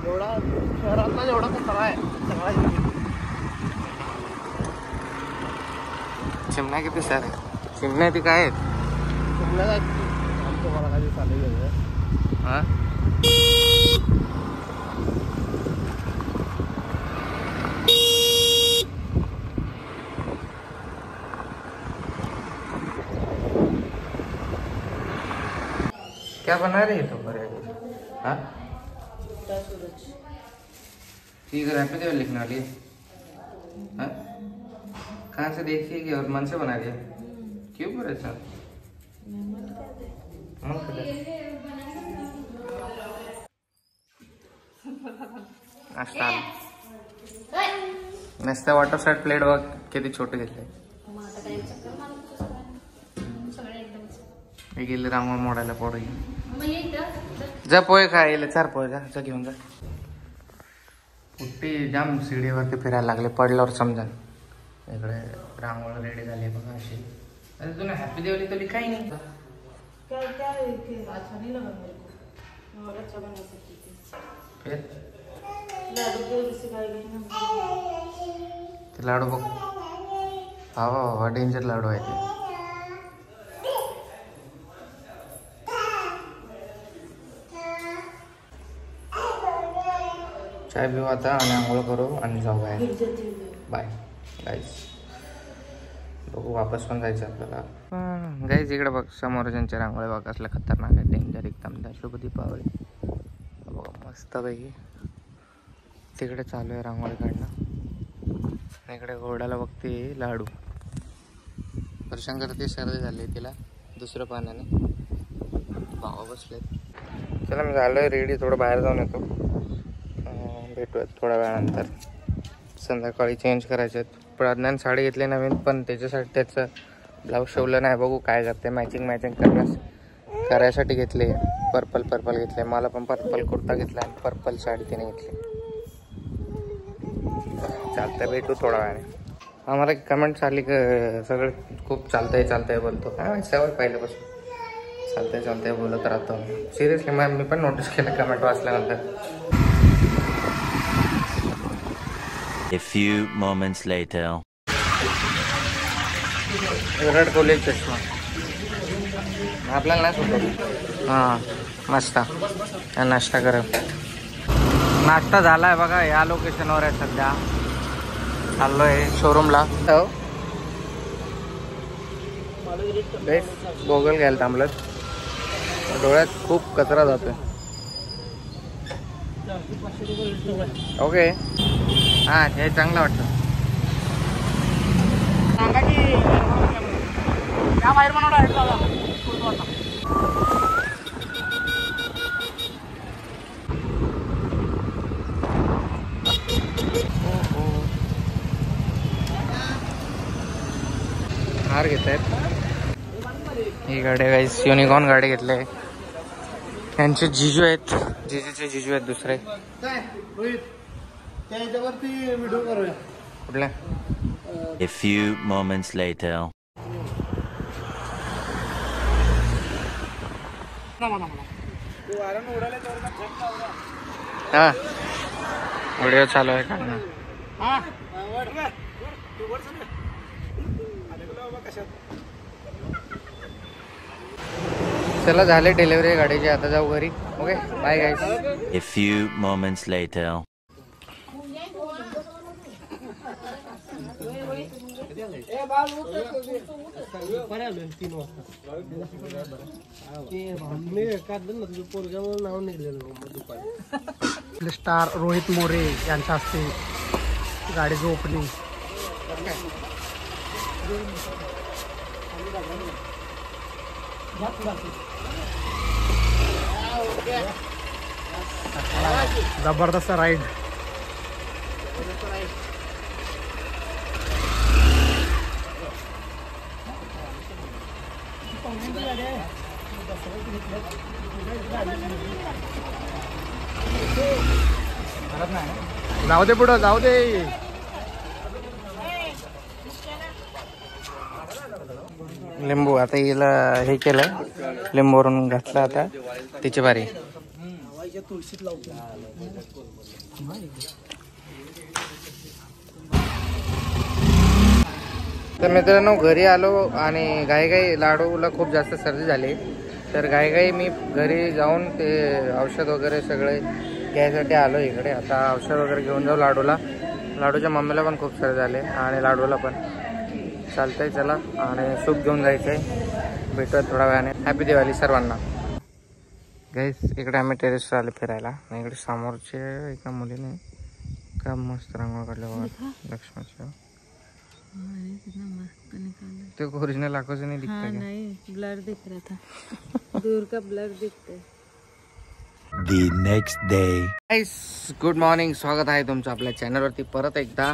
एवढा शहरातला जेवढा कचरा आहे सगळा चिमण्या किती सारे चिमण्या ती काय आहेत चिमण्या आहेत आमचं मला काही चालू आहे हा क्या बना रही है तो हाँ ठीक है पे लिखने वाली है कहाँ से देखी कि और मन से बना रही है क्यों पर ऐसा मन नाश्ता मस्त वॉटर साइड प्लेट बघ किती छोटे घेतले गेले रांगोळ मोडायला पोरं जा पोहे खायला 4 पोहे जा घेऊन जा पुट्टी जाम सीडीवरती फिरायला लागले पडल्यावर समजा इकडे रांगोळ रेडी झाली बघा अशी अरे तुला हॅपी दिवाळी तो लिखाई नहीं फिर ते लाडू बघ हा डेंजर लाडू आहे ते चाय पिऊ आता आणि आंघोळ करू आणि जाऊ बाहेर बाय गाईज बघू वापस पण जायचं आपल्याला गाईज इकडे बघ समोर ज्यांच्या रांगोळी बघ असल्या खतरनाक आहे डेंजर एकदम शुभ दीपावली बघ मस्त पैकी तिकडे चालू आहे रांगोळी काढणं इकडे घोड्याला बघते लाडू दर्शन करते सर्दी झाली तिला दुसरं पाण्याने भावा बसलेत चला मी झालोय रेडी थोडं बाहेर जाऊन येतो भेटूयात थोड्या वेळानंतर संध्याकाळी चेंज करायचे आहेत प्रज्ञान साडी घेतली नवीन पण त्याच्यासाठी त्याचं ब्लाऊज शिवलं नाही बघू काय करते मॅचिंग करायसाठी घेतले पर्पल घेतले मला पण पर्पल कुर्ता घेतला आणि पर्पल साडी तिने घेतली चालतंय भेटू थोड्या वेळाने आम्हाला कमेंट्स आली की सगळं खूप चालतंय बोलतो काय सवय पहिल्यापासून चालतंय बोलत राहतो सिरियसली मी पण नोटीस केलं कमेंट वाचल्यानंतर A few moments later. Virat Kohli चष्मा आपल्याला नाही सुटत हां मस्त नाश्ता कर नाश्ता झालाय बघा या लोकेशनवर आहे सध्या चाललोय शोरूमला गोगल घ्यायला थांबलं डोळ्यात खूप कचरा जातोय ओके हा हे चांगलं वाटतं हार घेत आहेत ही गाडी गाईस युनिकॉर्न गाडी घेतली यांचे जिजू आहेत जिजू आहेत दुसरे कुठल्या A few moments later. हा व्हिडिओ चालू आहे काढणं चला झाले डिलिव्हरी गाडीची आता जाऊ घरी okay bye guys A few moments later. Star Rohit More यांच्या हस्ते गाडीचं ओपनिंग जबरदस्त राईड जाऊ दे पुढं जाऊ दे लिंबू आता हिला हे केलं लिंबूवरून घातलं आता तिची बारी तुळशीत लावतो. तर मित्रांनो घरी आलो आणि घाईघाई लाडूला खूप जास्त सर्दी झाली. तर घाईघाई मी घरी जाऊन ते औषध वगैरे सगळे घ्यायसाठी आलो इकडे. आता औषध वगैरे घेऊन जाऊ लाडूला. लाडूच्या मम्मीला पण खूप सर्दी झाले आणि लाडूला पण. चालतंय चला. आणि सूप घेऊन जायचं आहे. भेटूया थोड्या वेळाने. हॅपी दिवाळी सर्वांना. गाईस इकडे आम्ही टेरेसवर आले फिरायला. इकडे समोरचे एका मुलीने का मस्त रांगोळ काढल्या बघा लक्ष्मीच्या. ते ओरिजिनल आंखों से नहीं दिखता क्या? नहीं ब्लर दिख रहा था. दूर का ब्लर दिखता है. The next day. Guys good morning. स्वागत आहे तुमचं आपल्या चॅनलवरती परत एकदा.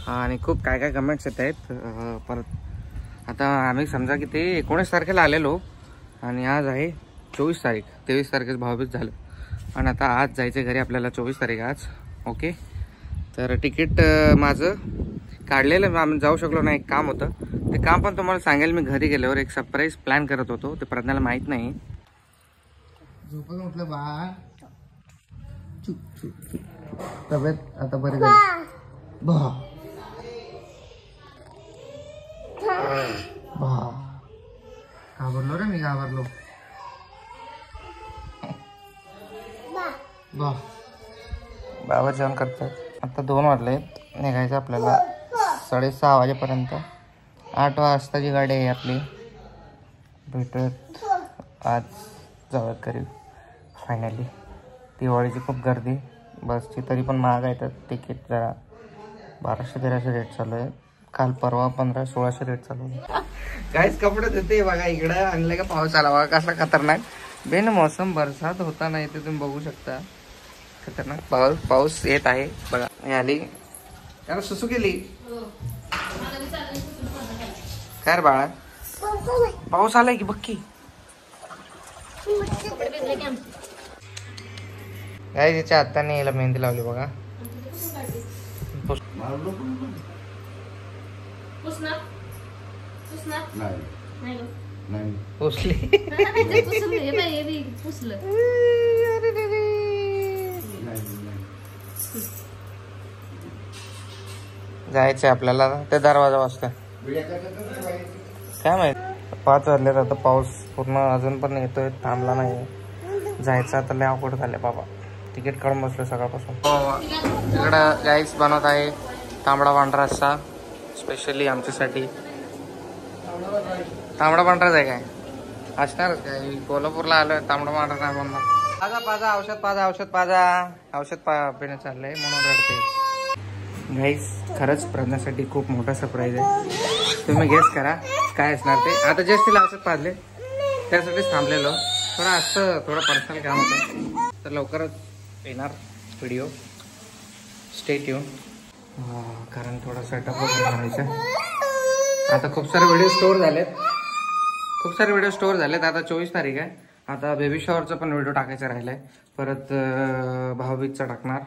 आणि खूप काय काय कमेंट्स येत आहेत परत. आता आम्ही समजा की ते 19 तारखेला आलेलो आणि आज आहे 24 तारीख. 23 तारखेच भाऊबीज झालं आणि आता आज जायचं घरी आपल्याला. 24 तारीख आज. ओके. तर तिकीट माझं काढलेलं. आम्ही जाऊ शकलो नाही. एक काम होतं. ते काम पण तुम्हाला सांगेल मी घरी गेल्यावर. एक सरप्राईज प्लॅन करत होतो. ते प्रज्ञाला माहीत नाही. झोपून उठलं बा. चुप चुप चुप. तब्येत आता बरी झाली. बा बा घाबरलो रे मी. घाबरलो. बा बाबा जेवण करतात. आता 2 वाजलेत. निघायचं आपल्याला 6:30 वाजेपर्यंत. 8 वाजताची गाडी आहे आपली. भेटत आज जाऊयात घरी फायनली. दिवाळीची खूप गर्दी. बसची तरी पण महाग आहे. तर तिकीट जरा 1200-1300 रेट चालू आहे. काल परवा 1500-1600 रेट चालू आहे. काहीच कपडे देते बघा. इकडं आणलं का पाऊस आला बघा कसला खतरनाक. बेन मौसम बरसात होता नाही ते तुम्ही बघू शकता. खतरनाक पाऊस येत आहे बघा. आली त्याला सुसू केली. काय रे बाळा पाऊस आलाय की बक्की. काय तिच्या हाताने याला मेहंदी लावली बघा. पुसली. जायचंय आपल्याला. ते दरवाजा वाजता काय माहित. 5 वाजलेत. आता पाऊस पूर्ण अजून पण येतोय. थांबला नाही. जायचं आता लय अवघड झाले बाबा. तिकीट काढून बसलो सकाळपासून. इकडं गाईस बनवत आहे तांबडा पांढरा रस्सा स्पेशली आमच्यासाठी. तांबडा पांढराच आहे काय असणारच काय. कोल्हापूरला आलोय तांबडा पांढरा नाही बनणार. पाजा पाजा औषध पाजा औषध पाजा. औषध पिणं चाललंय म्हणून रडते. गाईस खरंच प्रज्ञासाठी खूप मोठा सरप्राईज आहे. तुम्ही गेस करा काय असणार ते. आता जस्ट तिला औषध पाजले त्यासाठीच थांबलेलो. थोडं असतं थोडं पर्सनल काम होतं. तर लवकरच येणार व्हिडिओ. Stay tune. कारण थोडा सेटअप वगैरे करायचं. आता खूप सारे व्हिडिओ स्टोअर झालेत. आता 24 तारीख आहे. आता बेबी शॉवरचा पण व्हिडिओ टाकायचा राहिलाय. परत भाऊबीजचा टाकणार.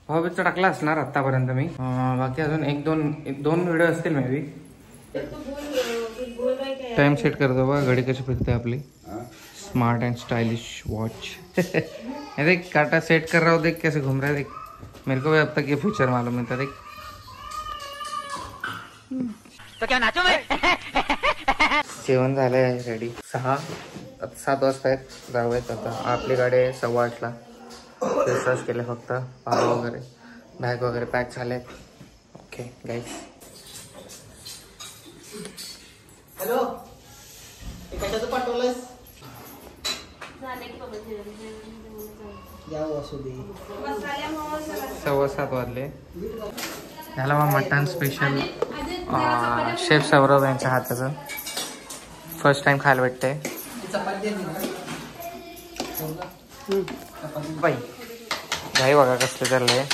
भाऊबीजचा टाकला असणार आतापर्यंत मी. बाकी अजून एक दोन व्हिडिओ असतील मे बी. टाइम सेट करतो बघा. घडी कशी फिरते आपली. Smart end stylish watch. देख काटा सेट कर रहा हूँ. देख कैसे घूम रहा है. देख मेरे को भी अब तक ये फीचर मालूम नहीं था. देख तो क्या नाचो मैं. जेवण झालंय रेडी. 7 वाजता आहेत. जाऊयात आता. आपली गाडी आहे 8:15ला. रिसर्च केले फक्त. पाव वगैरे बॅग वगैरे पॅक झाले. ओके गाईस. हॅलो कशाचं पाठवलंस. असू दे. 7:15 वाजले. झाला बा मटण स्पेशल शेफ सौरभ यांच्या हाताचं. फर्स्ट टाइम खायला भेटते. बाई घाई बघा कसले चाललंय.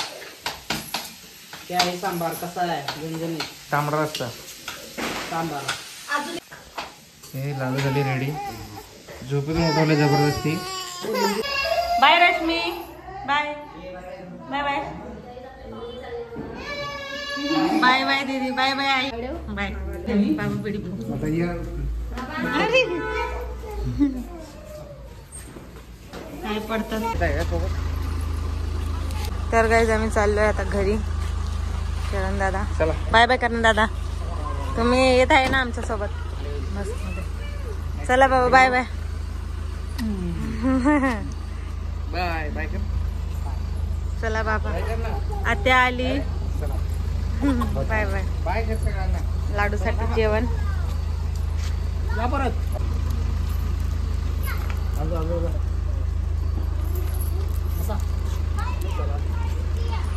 सांबार कसा आहे. झणझणीत तांबडा रस्सा सांबार. हे लाडू झाली रेडी. झोपेतून उठवले जबरदस्ती. Bye Rashmi. Bye bye bye bye bye दीदी. बाय बाय आई. बाय बाबा बिडी. काय पडतात. तर गाईज आम्ही चाललोय आता घरी. करण दादा चला बाय बाय. करण दादा तुम्ही येत आहे ना आमच्या सोबत मस्त मध्ये. चला बाबा बाय बाय. बाय बाय कर. चला बाबा बाय कर ना. आत्या आली. Bye bye. बाय कर सगळ्यांना. लाडूसाठी जेवण. जा परत.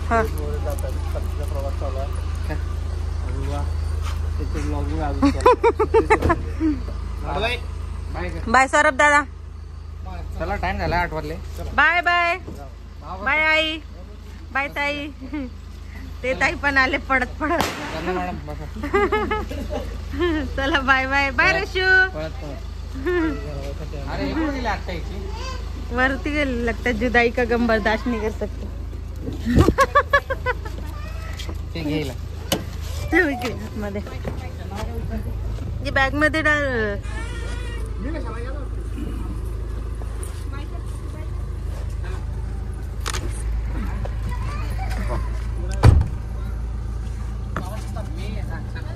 हा प्रवास चालू आहे. बाय कर. बाय सौरभ दादा. चला टाइम झाला 8 वाजले. Bye bye. बाय आई. बाय ताई. ते ताई पण आले पडत पडत. मॅडम बसा. चला बाय बाय. बाय रशू. पळत अरे इकडे गेली आत्ता याची. वरती गेले लगता जुदाई का गम बर्दाश्त नहीं कर सकते. ते घेईल. मध्ये ये बॅग मध्ये डाल.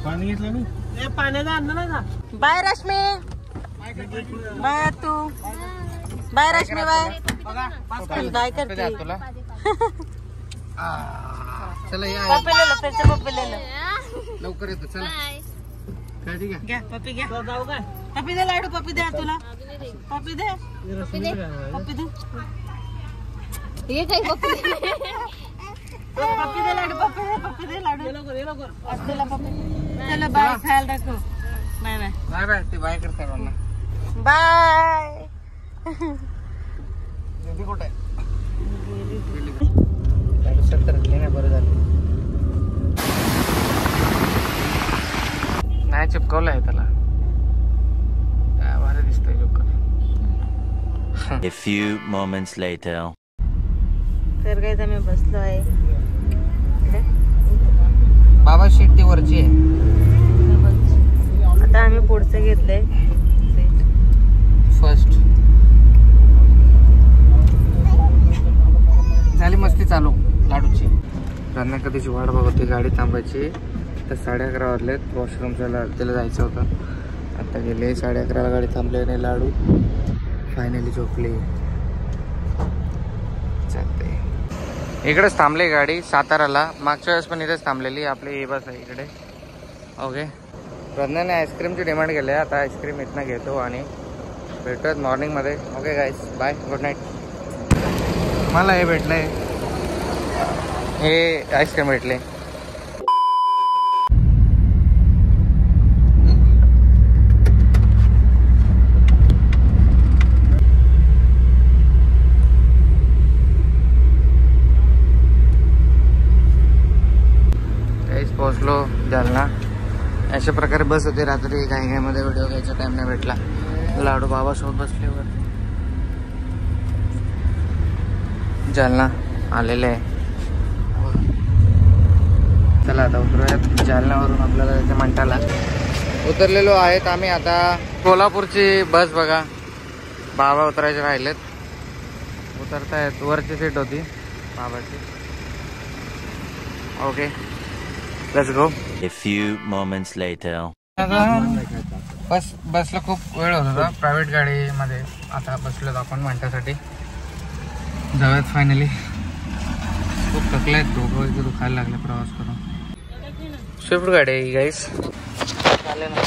पाणी घेतलं मी. पाण्याचा आणलं ना. बाय रश्मी. बाय तू. बाय रश्मी. बाय. काय करते. तुला चला या पप्पी ले लो. त्याचे पप्पी ले लो. लवकर येतो. चला काय ठीक आहे. घ्या पप्पी घ्या. पप्पी दे लाडू. पप्पी दे तुला. पप्पी दे. पप्पी दे. ये काही पप्पी पप्पी दे लाडू. पप्पी दे. पप्पी दे लाडू. असलेला पप्पी. चलो बाय. ख्याल रखो. Bye bye. Bye bye. ते बाय कर सर्वांना. बाय. दीदी कुठे आहे. नाही बरं झालं. नाही चिपकवलंय त्याला. भारी दिसतंय चिपकवलं. A few moments later. तर काही आम्ही बसलो आहे. बाबा शीट ती वरची आहे. आता आम्ही पुढचं घेतलंय फर्स्ट. झाली मस्ती चालू लाडूची. रान्ना कधीची वाट बघते गाडी थांबायची. तर 11:30 वाजलेत. वॉशरूमला त्याला जायचं होतं. आता गेले 11:30 गाडी थांबले नाही. लाडू फायनली झोपले. चालते. इकडेच थांबले गाडी साताराला. मागच्या वेळेस पण इथेच थांबलेली. आपली बस आहे इकडे. ओके. रंजनाने आईस्क्रीमची डिमांड केली आहे. आता आईस्क्रीम इथनं घेतो आणि भेटूयात मॉर्निंगमध्ये. ओके गाईस बाय. Good night. मला हे भेटलंय. हे आईस्क्रीम भेटले. काहीच पोहोचलो जालना. अशा प्रकारे बस होते रात्री. घाईमध्ये व्हिडिओ घ्यायचा टाइम नाही भेटला. लाडू बाबासोबत बसल्यावर जालना आलेले आहे. चला आता उतरूयात. जालन्यावरून आपल्याला त्याच्या मंठाला उतरलेलो आहेत आम्ही. आता कोल्हापूरची बस बघा. बाबा उतरायचे राहिलेत. उतरतायत. वरची सीट होती बाबाची. Okay let's go. A few moments later. बसला खूप वेळ होत होता प्रायव्हेट गाडीमध्ये. आता बसलोत आपण मंठासाठी. जाऊयात फायनली. खूप थकले आहेत. डोकं इथे दुखायला लागले प्रवास करून. स्विफ्ट गाडी आहे गाईस. चालेल ना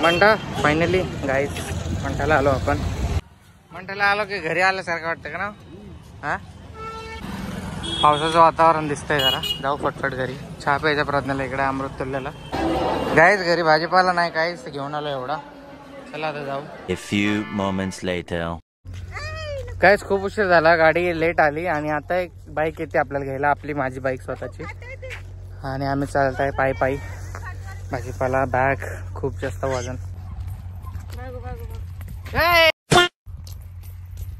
मंठा. फायनली गाईस मंठाला आलो आपण. मंठाला आलो की घरी आल्यासारखं वाटतं का ना. हा पावसाचं वातावरण दिसतंय जरा. जाऊ फटफट घरी. चहा प्यायच्या प्रयत्नाला इकडे अमृत तुल्ल्याला. गाईस घरी भाजीपाला नाही काहीच घेऊन आलो एवढा. चला आता जाऊ. A few moments later. काहीच खूप उशीर झाला. गाडी लेट आली आणि आता एक बाईक येते आपल्याला घ्यायला. आपली माझी बाईक स्वतःची. आणि आम्ही चालत आहे पायी पायी. भाजीपाला बॅग खूप जास्त वजन.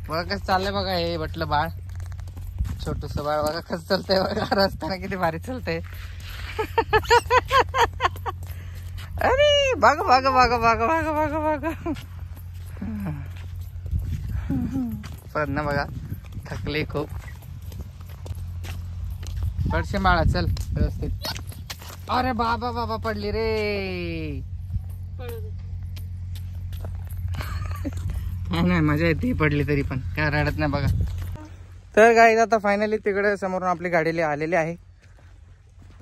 बघा कसं चाललंय बघा. हे म्हटलं बाळ छोटूस बाळ बघा कसं चालतंय बघा. रस्त्याने किती भारी चालतंय. अरे बघ बघ बघ बघ बघ बघ बघ. प्रज्ञा बघा थकले खूप. पडशे बाळा चल व्यवस्थित. अरे बाबा बाबा पडली रे. नाही मजा येते पडली तरी पण काय रडत नाही बघा. तर गाईज आता फायनली तिकडे समोरून आपली गाडी आलेली आहे.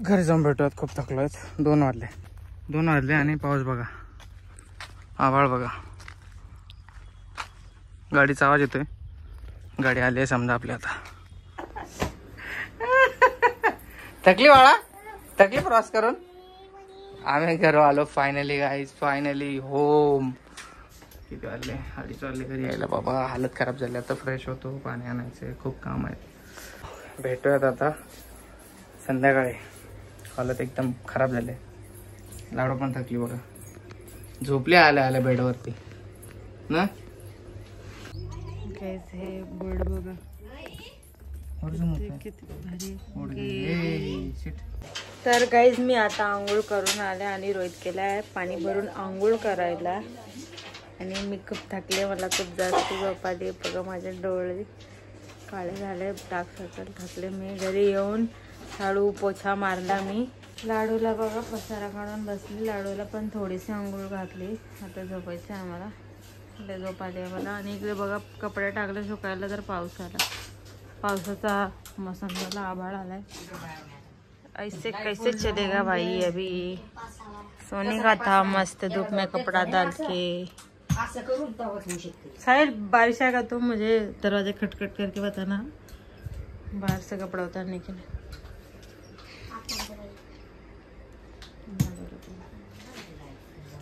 घरी जाऊन भेटूयात. खूप थकलोय. 2 वाजले आणि पाऊस बघा, आभाळ बघा, गाडीचा आवाज येतोय. गाडी आली आहे समजा आपली आता. थकली बाळा, थकली प्रवास करून. आम्ही घरी आलो फायनली गाईज, फायनली होम. किती वाजले? 2:30 वाजले घरी यायला बाबा. हालत खराब झाली. आता फ्रेश होतो, पाणी आणायचं, खूप काम आहे. भेटूयात आता संध्याकाळी. हालत एकदम खराब झाले. लाडू पण थकली बघा, झोपली आल्या आल्या बेडवरती ना. हे बर्ड बघा किती भारी. तर गाईज मी आता आंघोळ करून आले आणि रोहित केला आहे पाणी भरून आंघोळ करायला. आणि मी खूप थकले, मला खूप जास्त झोप आली. बघा माझे डोळे काळे झाले, डार्क सर्कल. थकले मी. घरी येऊन झाडू पोछा मारला मी. लाडूला बघा पसारा काढून बसली. लाडूला पण थोडीशी आंघोळ घातली. आता झोपायचं आहे आम्हाला. इकडे झोप आली आहे मला. आणि इकडे बघा कपडे टाकले सुकायला तर पाऊस आला. पावसाचा मौसम झाला, आभाळ आलाय. ऐसे कैसे चलेगा भाई. अभी सोने का था मस्त धूप में कपड़ा डाल के. शायद बारिश आएगा तो मुझे दरवाजे खटखट करके बताना बाहर से कपड़ा उतारने के लिए.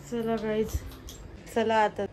चला गाइज, चला आता.